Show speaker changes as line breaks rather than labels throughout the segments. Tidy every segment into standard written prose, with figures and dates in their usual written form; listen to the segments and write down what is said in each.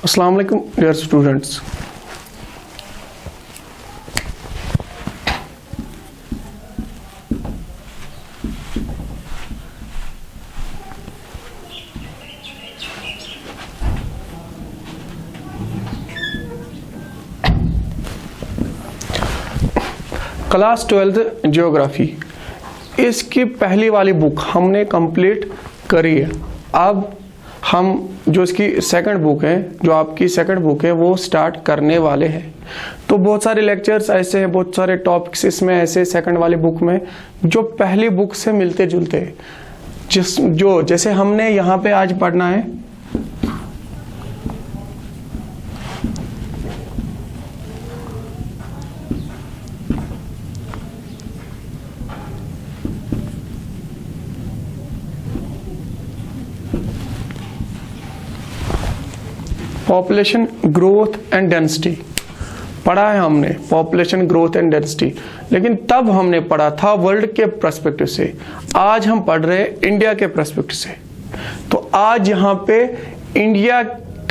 अस्सलाम वालेकुम dear students. Class 12th geography, इसकी पहली वाली बुक हमने कंप्लीट करी है। अब हम जो इसकी सेकंड बुक है, जो आपकी सेकंड बुक है, वो स्टार्ट करने वाले हैं। तो बहुत सारे लेक्चर्स ऐसे हैं, बहुत सारे टॉपिक्स इसमें ऐसे सेकंड वाली बुक में जो पहली बुक से मिलते जुलते हैं। जैसे हमने यहाँ पे आज पढ़ना है पॉपुलेशन ग्रोथ एंड डेंसिटी पढ़ा है हमने, पॉपुलेशन ग्रोथ एंड डेंसिटी, लेकिन तब हमने पढ़ा था वर्ल्ड के पर्सपेक्टिव से। आज हम पढ़ रहे हैं इंडिया के पर्सपेक्टिव से। तो आज यहाँ पे इंडिया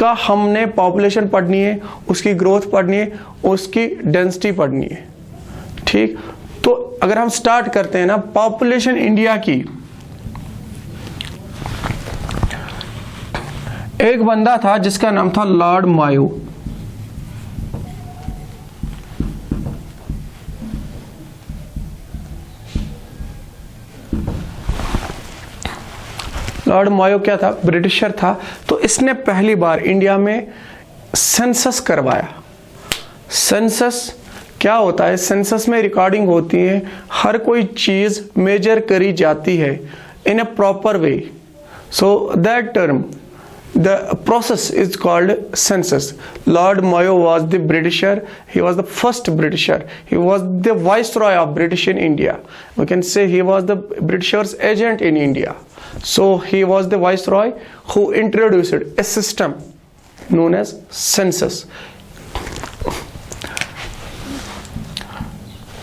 का हमने पॉपुलेशन पढ़नी है, उसकी ग्रोथ पढ़नी है, उसकी डेंसिटी पढ़नी है। ठीक, तो अगर हम स्टार्ट करते हैं ना पॉपुलेशन इंडिया की, एक बंदा था जिसका नाम था लॉर्ड मायो। लॉर्ड मायो क्या था? ब्रिटिशर था। तो इसने पहली बार इंडिया में सेंसस करवाया। सेंसस क्या होता है? सेंसस में रिकॉर्डिंग होती है, हर कोई चीज मेजर करी जाती है in a proper way. So that term, the process is called census. Lord Mayo was the Britisher. He was the first Britisher. He was the viceroy of British in India. We can say he was the Britishers agent in India. So he was the viceroy who introduced a system known as census.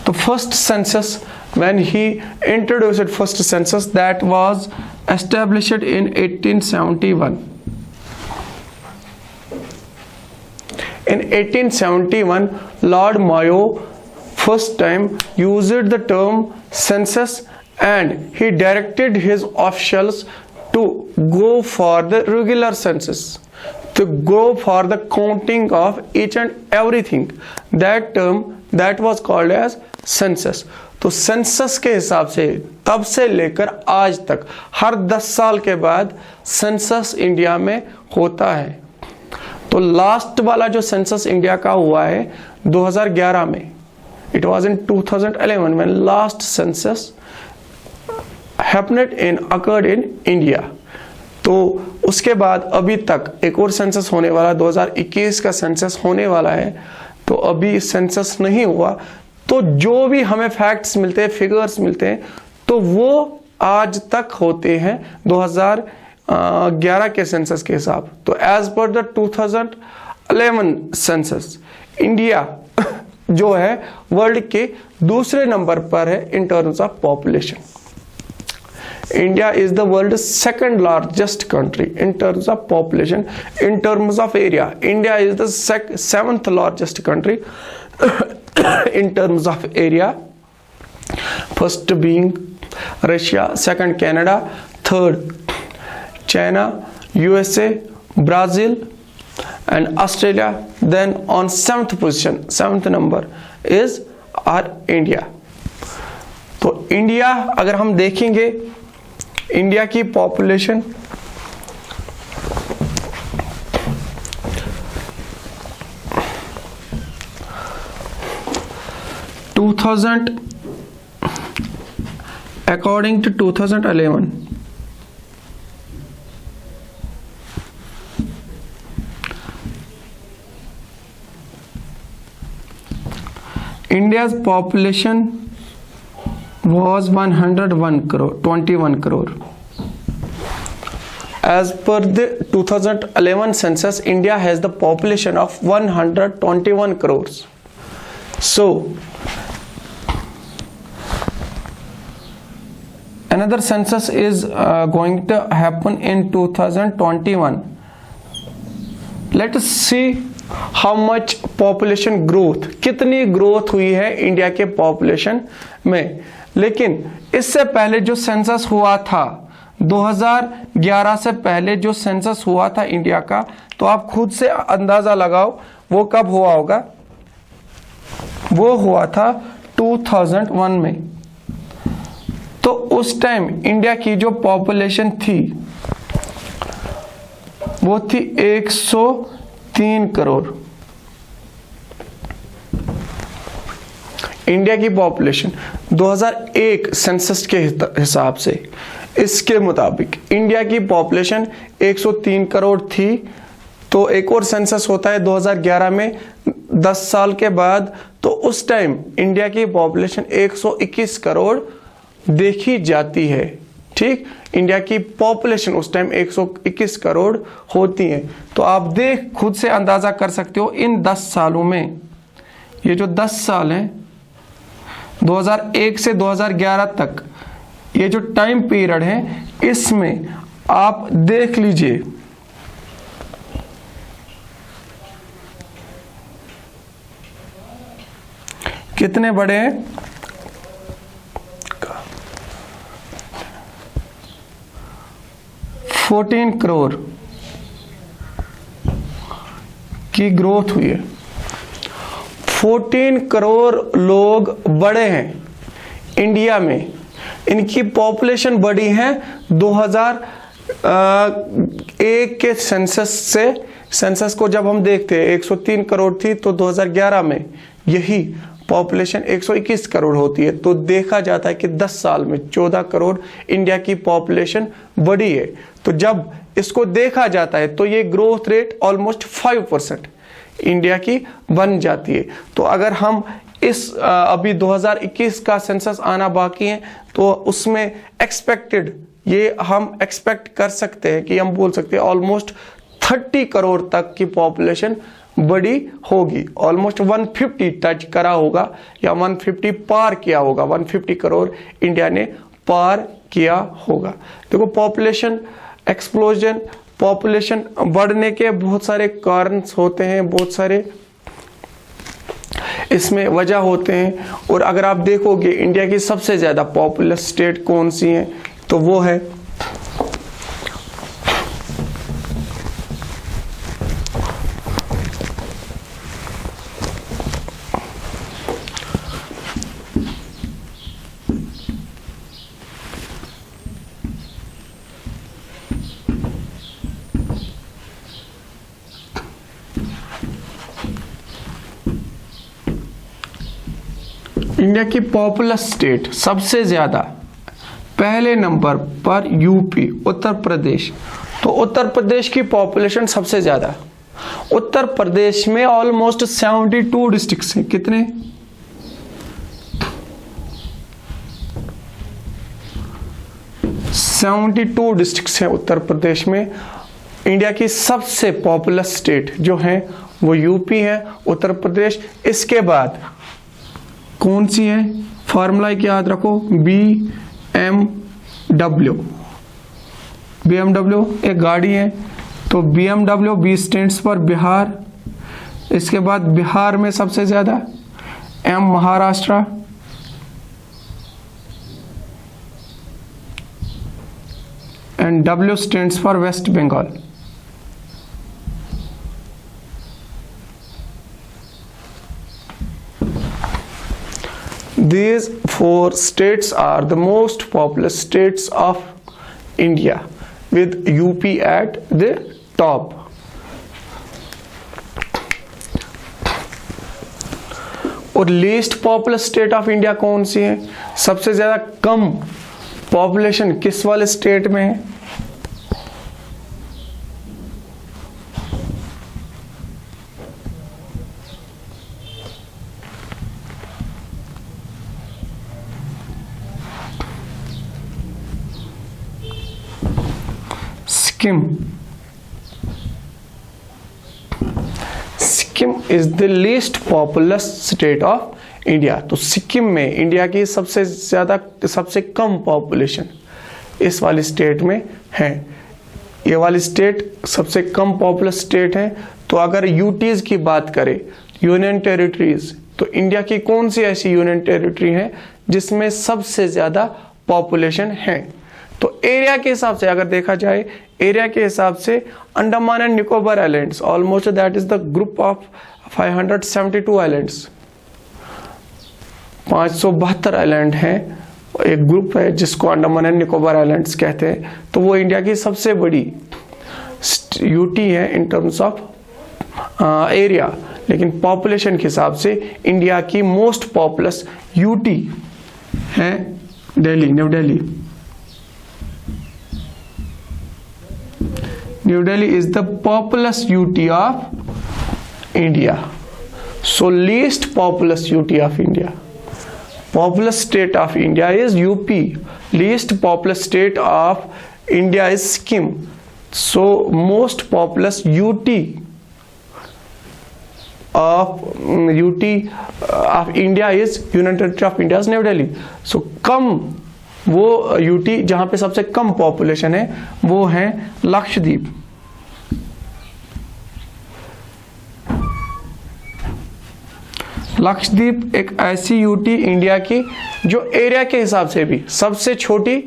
The first census, when he introduced first census, that was established in 1871. In 1871, Lord Mayo first time used the term census, and he directed his officials to go for the regular census, to go for the counting of each and everything. That term, that was called as census. तो census के हिसाब से तब से लेकर आज तक हर 10 साल के बाद सेंसस इंडिया में होता है। तो लास्ट वाला जो सेंसस इंडिया का हुआ है 2011 में, it was in 2011 when last census happened in occurred in India. तो उसके बाद अभी तक एक और सेंसस होने वाला, 2021 का सेंसस होने वाला है। तो अभी सेंसस नहीं हुआ। तो जो भी हमें फैक्ट्स मिलते हैं, फिगर्स मिलते हैं, तो वो आज तक होते हैं 2011 के सेंसस के हिसाब। तो as per the 2011 census, India जो है वर्ल्ड के दूसरे नंबर पर है in terms of population. India is the world second largest country in terms of population. In terms of area, India is the 7th largest country in terms of area, first being Russia, second Canada, third China, USA, Brazil and Australia. Then on 7th position, 7th number is our India. तो India अगर हम देखेंगे, India की population according to 2011, India's population was 101 crore, 21 crore. As per the 2011 census, India has the population of 121 crores. So another census is going to happen in 2021. Let us see how much population growth, कितनी growth हुई है India के population में। लेकिन इससे पहले जो census हुआ था 2011 से पहले जो सेंसस हुआ था इंडिया का, तो आप खुद से अंदाजा लगाओ वो कब हुआ होगा। वो हुआ था 2001 में। तो उस टाइम इंडिया की जो पॉपुलेशन थी वो थी 103 करोड़। इंडिया की पॉपुलेशन 2001 सेंसस के हिसाब से, इसके मुताबिक इंडिया की पॉपुलेशन 103 करोड़ थी। तो एक और सेंसस होता है 2011 में 10 साल के बाद, तो उस टाइम इंडिया की पॉपुलेशन 121 करोड़ देखी जाती है। ठीक, इंडिया की पॉपुलेशन उस टाइम 121 करोड़ होती है। तो आप देख खुद से अंदाजा कर सकते हो इन 10 सालों में, ये जो 10 साल हैं 2001 से 2011 तक, ये जो टाइम पीरियड है, इसमें आप देख लीजिए कितने बड़े हैं। 14 करोड़ की ग्रोथ हुई है। 14 करोड़ लोग बड़े हैं इंडिया में, इनकी पॉपुलेशन बढ़ी है 2001 के सेंसस से। सेंसस को जब हम देखते हैं 103 करोड़ थी, तो 2011 में यही पॉपुलेशन 121 करोड़ होती है। तो देखा जाता है कि 10 साल में 14 करोड़ इंडिया की पॉपुलेशन बढ़ी है। तो जब इसको देखा जाता है तो ये ग्रोथ रेट ऑलमोस्ट 5% इंडिया की बन जाती है। तो अगर हम इस अभी 2021 का सेंसस आना बाकी है, तो उसमें एक्सपेक्टेड, ये हम एक्सपेक्ट कर सकते हैं कि हम बोल सकते हैं ऑलमोस्ट 30 करोड़ तक की पॉपुलेशन बड़ी होगी। ऑलमोस्ट 150 टच करा होगा या 150 पार किया होगा, 150 करोड़ इंडिया ने पार किया होगा। देखो पॉपुलेशन एक्सप्लोजन, पॉपुलेशन बढ़ने के बहुत सारे कारण होते हैं, बहुत सारे इसमें वजह होते हैं। और अगर आप देखोगे इंडिया की सबसे ज्यादा पॉपुलस स्टेट कौन सी है, तो वो है इंडिया की पॉपुलस स्टेट सबसे ज्यादा पहले नंबर पर यूपी, उत्तर प्रदेश। तो उत्तर प्रदेश की पॉपुलेशन सबसे ज्यादा, उत्तर प्रदेश में ऑलमोस्ट 72 डिस्ट्रिक्ट्स हैं। कितने? 72 डिस्ट्रिक्ट्स हैं उत्तर प्रदेश में। इंडिया की सबसे पॉपुलस स्टेट जो है वो यूपी है, उत्तर प्रदेश। इसके बाद कौन सी है? फॉर्मूला याद रखो, BMW। BMW एक गाड़ी है, तो BMW, B stands for Bihar. इसके बाद बिहार में सबसे ज्यादा, M Maharashtra, and W stands for West Bengal. These 4 states are the most populous states of India, with UP at the top. और least populous state of India कौन सी है? सबसे ज्यादा कम पॉपुलेशन किस वाले स्टेट में है? Sikkim is the least populous state of India. तो सिक्किम में इंडिया की सबसे ज्यादा, सबसे कम पॉपुलेशन इस वाली स्टेट में है। ये वाली स्टेट सबसे कम पॉपुलस स्टेट है। तो अगर यूटीज की बात करें, यूनियन टेरिटरीज, तो इंडिया की कौन सी ऐसी यूनियन टेरिटरी है जिसमें सबसे ज्यादा पॉपुलेशन है? तो एरिया के हिसाब से अगर देखा जाए, एरिया के हिसाब से Andaman and Nicobar islands, almost that is the group of 572 islands, 572 island हैं, एक ग्रुप है जिसको अंडमान एंड निकोबार आइलैंड्स कहते हैं। तो वो इंडिया की सबसे बड़ी यूटी है इन टर्म्स ऑफ एरिया, लेकिन पॉपुलेशन के हिसाब से इंडिया की मोस्ट पॉपुलस यूटी है Delhi, new Delhi. New Delhi is the populous UT of India. So least populous UT of India. Populous state of India is UP. Least populous state of India is Sikkim. So most populous UT of India is Union Territory of India is New Delhi. So कम वो UT जहां पे सबसे कम population है वो है लक्षद्वीप। लक्षद्वीप एक ऐसी UT India की जो एरिया के हिसाब से भी सबसे छोटी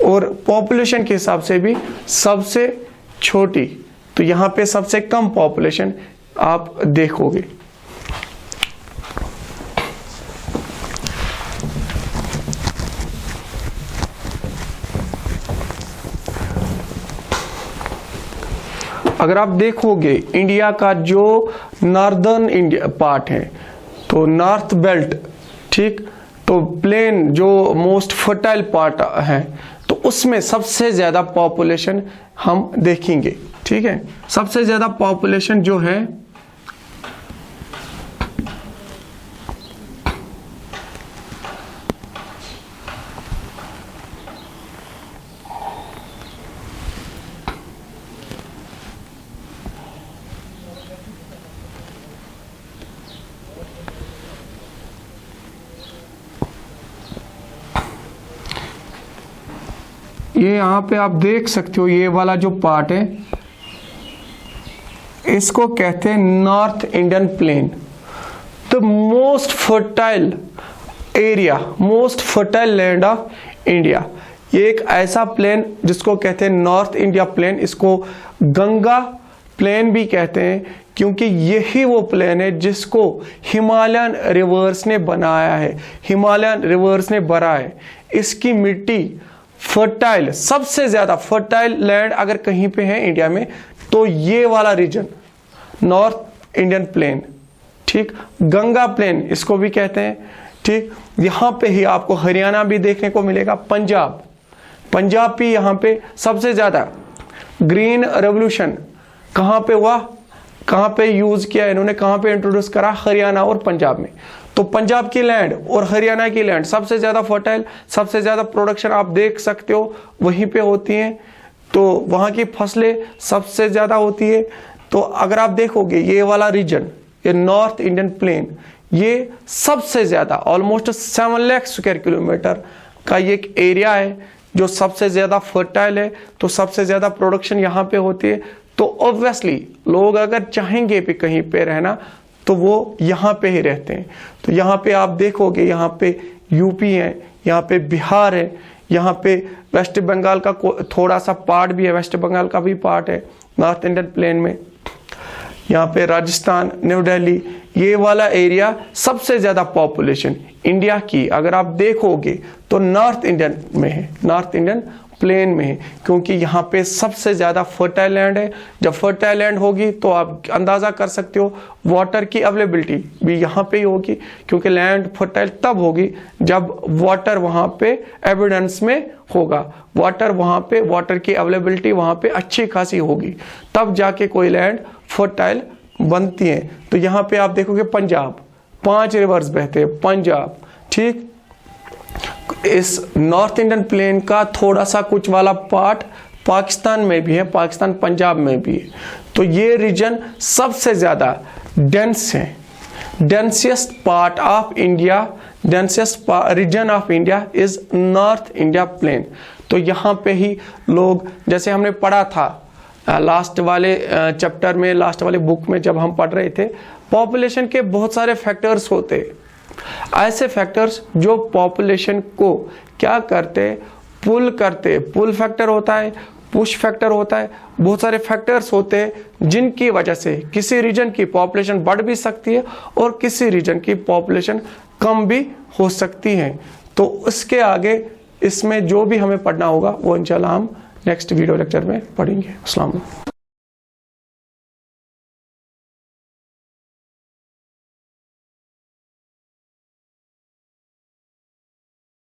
और पॉपुलेशन के हिसाब से भी सबसे छोटी। तो यहां पे सबसे कम पॉपुलेशन आप देखोगे। अगर आप देखोगे इंडिया का जो नॉर्दर्न इंडिया पार्ट है, तो नॉर्थ बेल्ट, ठीक, तो प्लेन जो मोस्ट फर्टाइल पार्ट है, तो उसमें सबसे ज्यादा पॉपुलेशन हम देखेंगे। ठीक है, सबसे ज्यादा पॉपुलेशन जो है ये यहां पे आप देख सकते हो, ये वाला जो पार्ट है इसको कहते हैं north Indian plain. The most fertile area, most fertile land of India. ये एक ऐसा प्लेन जिसको कहते हैं नॉर्थ इंडिया प्लेन। इसको गंगा प्लेन भी कहते हैं क्योंकि यही वो प्लेन है जिसको हिमालयन रिवर्स ने बनाया है, हिमालयन रिवर्स ने भरा है। इसकी मिट्टी फर्टाइल, सबसे ज्यादा फर्टाइल लैंड अगर कहीं पे है इंडिया में तो ये वाला रीजन नॉर्थ इंडियन प्लेन, ठीक, गंगा प्लेन इसको भी कहते हैं। ठीक, यहां पे ही आपको हरियाणा भी देखने को मिलेगा, पंजाब, पंजाब भी यहां पे सबसे ज्यादा। ग्रीन रेवोल्यूशन कहां पे हुआ, कहां पे यूज किया इन्होंने, कहां पे इंट्रोड्यूस करा, हरियाणा और पंजाब में। तो पंजाब की लैंड और हरियाणा की लैंड सबसे ज्यादा फर्टाइल, सबसे ज्यादा प्रोडक्शन आप देख सकते हो वहीं पे होती है। तो वहां की फसलें सबसे ज्यादा होती है। तो अगर आप देखोगे ये वाला रीजन, ये नॉर्थ इंडियन प्लेन, ये सबसे ज्यादा ऑलमोस्ट 7 लाख स्क्वायर किलोमीटर का ये एक एरिया है जो सबसे ज्यादा फर्टाइल है। तो सबसे ज्यादा प्रोडक्शन यहाँ पे होती है। तो ऑब्वियसली लोग अगर चाहेंगे भी कहीं पे रहना तो वो यहाँ पे ही रहते हैं। तो यहाँ पे आप देखोगे, यहाँ पे यूपी है, यहाँ पे बिहार है, यहाँ पे वेस्ट बंगाल का थोड़ा सा पार्ट भी है, वेस्ट बंगाल का भी पार्ट है नॉर्थ इंडियन प्लेन में। यहाँ पे राजस्थान, न्यू दिल्ली, ये वाला एरिया सबसे ज्यादा पॉपुलेशन इंडिया की अगर आप देखोगे तो नॉर्थ इंडियन में है, नॉर्थ इंडियन प्लेन में है, क्योंकि यहाँ पे सबसे ज्यादा फर्टाइल लैंड है। जब फर्टाइल लैंड होगी तो आप अंदाजा कर सकते हो वाटर की अवेलेबिलिटी भी यहाँ पे ही होगी, क्योंकि लैंड फर्टाइल तब होगी जब वाटर वहाँ पे एविडेंस में होगा, वाटर वहाँ पे, वाटर की अवेलेबिलिटी वहाँ पे अच्छी खासी होगी, तब जाके कोई लैंड फर्टाइल बनती है। तो यहाँ पे आप देखोगे पंजाब, 5 रिवर्स बहते हैं पंजाब, ठीक। इस नॉर्थ इंडियन प्लेन का थोड़ा सा कुछ वाला पार्ट पाकिस्तान में भी है, पाकिस्तान पंजाब में भी है। तो ये रीजन सबसे ज्यादा डेंस है। Densiest part of India, densiest region of India is North India plain. तो यहाँ पे ही लोग, जैसे हमने पढ़ा था लास्ट वाले चैप्टर में, लास्ट वाले बुक में जब हम पढ़ रहे थे, पॉपुलेशन के बहुत सारे फैक्टर्स होते, ऐसे फैक्टर्स जो पॉपुलेशन को क्या करते, पुल करते। पुल फैक्टर होता है, पुश फैक्टर होता है, बहुत सारे फैक्टर्स होते हैं जिनकी वजह से किसी रीजन की पॉपुलेशन बढ़ भी सकती है और किसी रीजन की पॉपुलेशन कम भी हो सकती है। तो उसके आगे इसमें जो भी हमें पढ़ना होगा वो इंशाल्लाह हम नेक्स्ट वीडियो लेक्चर में पढ़ेंगे। अस्सलाम वालेकुम।